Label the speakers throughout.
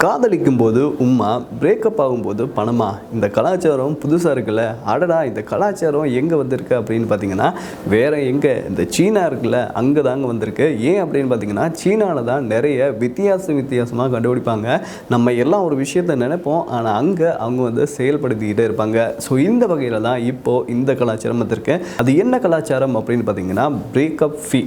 Speaker 1: காதலிக்கும் போது உம்மா, பிரேக்கப் ஆகும்போது பணமா, இந்த கலாச்சாரம் புதுசாக இருக்குல்ல. அடடா, இந்த கலாச்சாரம் எங்கே வந்திருக்கு அப்படின்னு பார்த்தீங்கன்னா, வேறு எங்கே, இந்த சீனா இருக்குல்ல, அங்கே தாங்க வந்திருக்கு. ஏன் அப்படின்னு பார்த்தீங்கன்னா, சீனாவில் தான் நிறைய வித்தியாசமாக கண்டுபிடிப்பாங்க. நம்ம எல்லாம் ஒரு விஷயத்த நினைப்போம், ஆனால் அங்கே அவங்க வந்து செயல்படுத்திக்கிட்டே இருப்பாங்க. ஸோ இந்த வகையில் தான் இப்போது இந்த கலாச்சாரம் வந்திருக்கு. அது என்ன கலாச்சாரம் அப்படின்னு பார்த்தீங்கன்னா, பிரேக்கப் ஃபீ.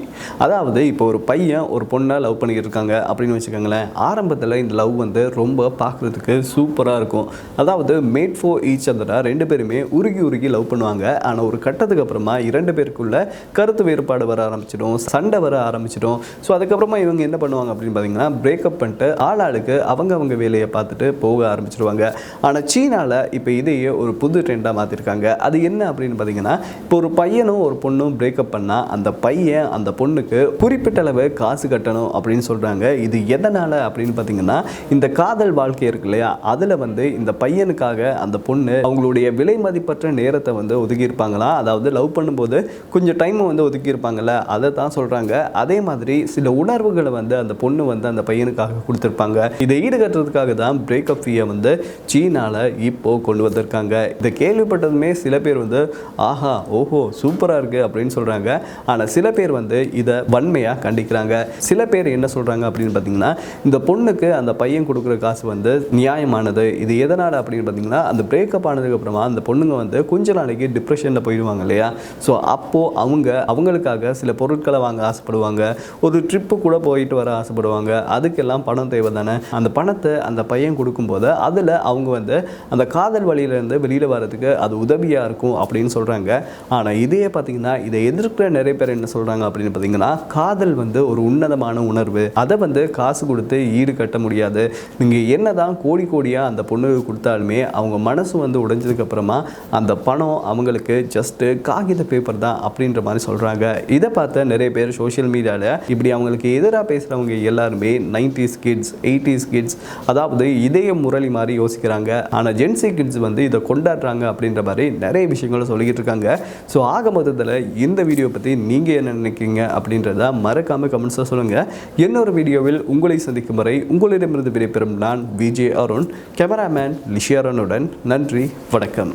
Speaker 1: அதாவது இப்போ ஒரு பையன் ஒரு பொண்ணை லவ் பண்ணிக்கிட்டு இருக்காங்க அப்படின்னு வச்சுக்கோங்களேன். ஆரம்பத்தில் இந்த லவ் வந்து ரொம்ப பார்க்குறதுக்கு சூப்பராக இருக்கும். அதாவது மேட் ஃபார் ஈச் அதரா ரெண்டு பேருமே உருகி லவ் பண்ணுவாங்க. ஆனால் ஒரு கட்டத்துக்கு அப்புறமா இரண்டு பேருக்குள்ள கருத்து வேறுபாடு வர ஆரம்பிச்சிடும், சண்டை வர ஆரம்பிச்சிடும். ஸோ அதுக்கப்புறமா இவங்க என்ன பண்ணுவாங்க அப்படின்னு பார்த்தீங்கன்னா, பிரேக்கப் பண்ணிட்டு ஆளாளுக்கு அவங்க வேலையை பார்த்துட்டு போக ஆரம்பிச்சிருவாங்க. ஆனால் சீனாவில் இப்போ இதையே ஒரு புது ட்ரெண்டாக மாற்றிருக்காங்க. அது என்ன அப்படின்னு பார்த்தீங்கன்னா, இப்போ ஒரு பையனும் ஒரு பொண்ணும் பிரேக்கப் பண்ணால் அந்த பையன் அந்த பொண்ணுக்கு குறிப்பிட்ட அளவு காசு கட்டணும் அப்படின்னு சொல்கிறாங்க. இது எதனால் அப்படின்னு பார்த்தீங்கன்னா, இந்த காதல் வாழ்க்கை இருக்கு இல்லையா, அதில் வந்து இந்த பையனுக்காக அந்த பொண்ணு அவங்களுடைய விலை மதிப்பற்ற நேரத்தை வந்து ஒதுக்கியிருப்பாங்களா. அதாவது லவ் பண்ணும்போது கொஞ்சம் டைமை வந்து ஒதுக்கியிருப்பாங்கல்ல, அதை தான் சொல்கிறாங்க. அதே மாதிரி சில உணர்வுகளை வந்து அந்த பொண்ணு வந்து அந்த பையனுக்காக கொடுத்துருப்பாங்க. இதை ஈடுகட்டுறதுக்காக தான் பிரேக்கப் ஃபீயை வந்து சீனாவில் இப்போ கொண்டு வந்திருக்காங்க. இதை கேள்விப்பட்டதுமே சில பேர் வந்து ஆஹா ஓஹோ சூப்பராக இருக்குது அப்படின்னு சொல்கிறாங்க. ஆனால் சில பேர் வந்து இதை வன்மையாக கண்டிக்கிறாங்க. சில பேர் என்ன சொல்கிறாங்க அப்படின்னு பார்த்தீங்கன்னா, இந்த பொண்ணுக்கு அந்த பையன் கொடுக்குற காசு வந்து நியாயமானது. இது எதனால் அப்படின்னு பார்த்தீங்கன்னா, அந்த பிரேக்கப் ஆனதுக்கப்புறமா அந்த பொண்ணுங்க வந்து கொஞ்ச நாளைக்கு டிப்ரெஷனில் போயிடுவாங்க இல்லையா. ஸோ அப்போது அவங்களுக்காக சில பொருட்களை வாங்க ஆசைப்படுவாங்க, ஒரு ட்ரிப்பு கூட போயிட்டு வர ஆசைப்படுவாங்க. அதுக்கெல்லாம் பணம் தேவை தானே. அந்த பணத்தை அந்த பையன் கொடுக்கும்போது அதில் அவங்க வந்து அந்த காதல் வழியிலேருந்து வெளியில் வர்றதுக்கு அது உதவியாக இருக்கும் அப்படின்னு சொல்கிறாங்க. ஆனால் இதே பார்த்தீங்கன்னா, இதை எதிர்க்கிற நிறைய பேர் என்ன சொல்கிறாங்க அப்படின்னு பார்த்தீங்கன்னா, காதல் வந்து ஒரு உன்னதமான உணர்வு, அதை வந்து காசு கொடுத்து ஈடு கட்ட முடியாது. நீங்கள் என்ன தான் கோடியாக அந்த பொண்ணுக்கு கொடுத்தாலுமே அவங்க மனசு வந்து உடைஞ்சதுக்கப்புறமா அந்த பணம் அவங்களுக்கு ஜஸ்ட்டு காகித பேப்பர் தான் அப்படின்ற மாதிரி சொல்கிறாங்க. இதை பார்த்த நிறைய பேர் சோஷியல் மீடியாவில் இப்படி அவங்களுக்கு எதிராக பேசுகிறவங்க எல்லாருமே 90s கிட்ஸ் 80s கிட்ஸ், அதாவது இதய முரளி மாதிரி யோசிக்கிறாங்க. ஆனால் ஜென்சி கிட்ஸ் வந்து இதை கொண்டாடுறாங்க அப்படின்ற மாதிரி நிறைய விஷயங்களை சொல்லிக்கிட்டு இருக்காங்க. ஸோ ஆக மொத்தத்தில் இந்த வீடியோ பற்றி நீங்கள் என்ன நினைக்கிறீங்க அப்படின்றத மறக்காமல் கமெண்ட்ஸாக சொல்லுங்கள். இன்னொரு வீடியோவில் உங்களை சந்திக்கும் வரை உங்களிடமிருந்து விடைபெறும் நான் விஜே அருண், கேமராமேன் லிஷியரனுடன் நன்றி, வணக்கம்.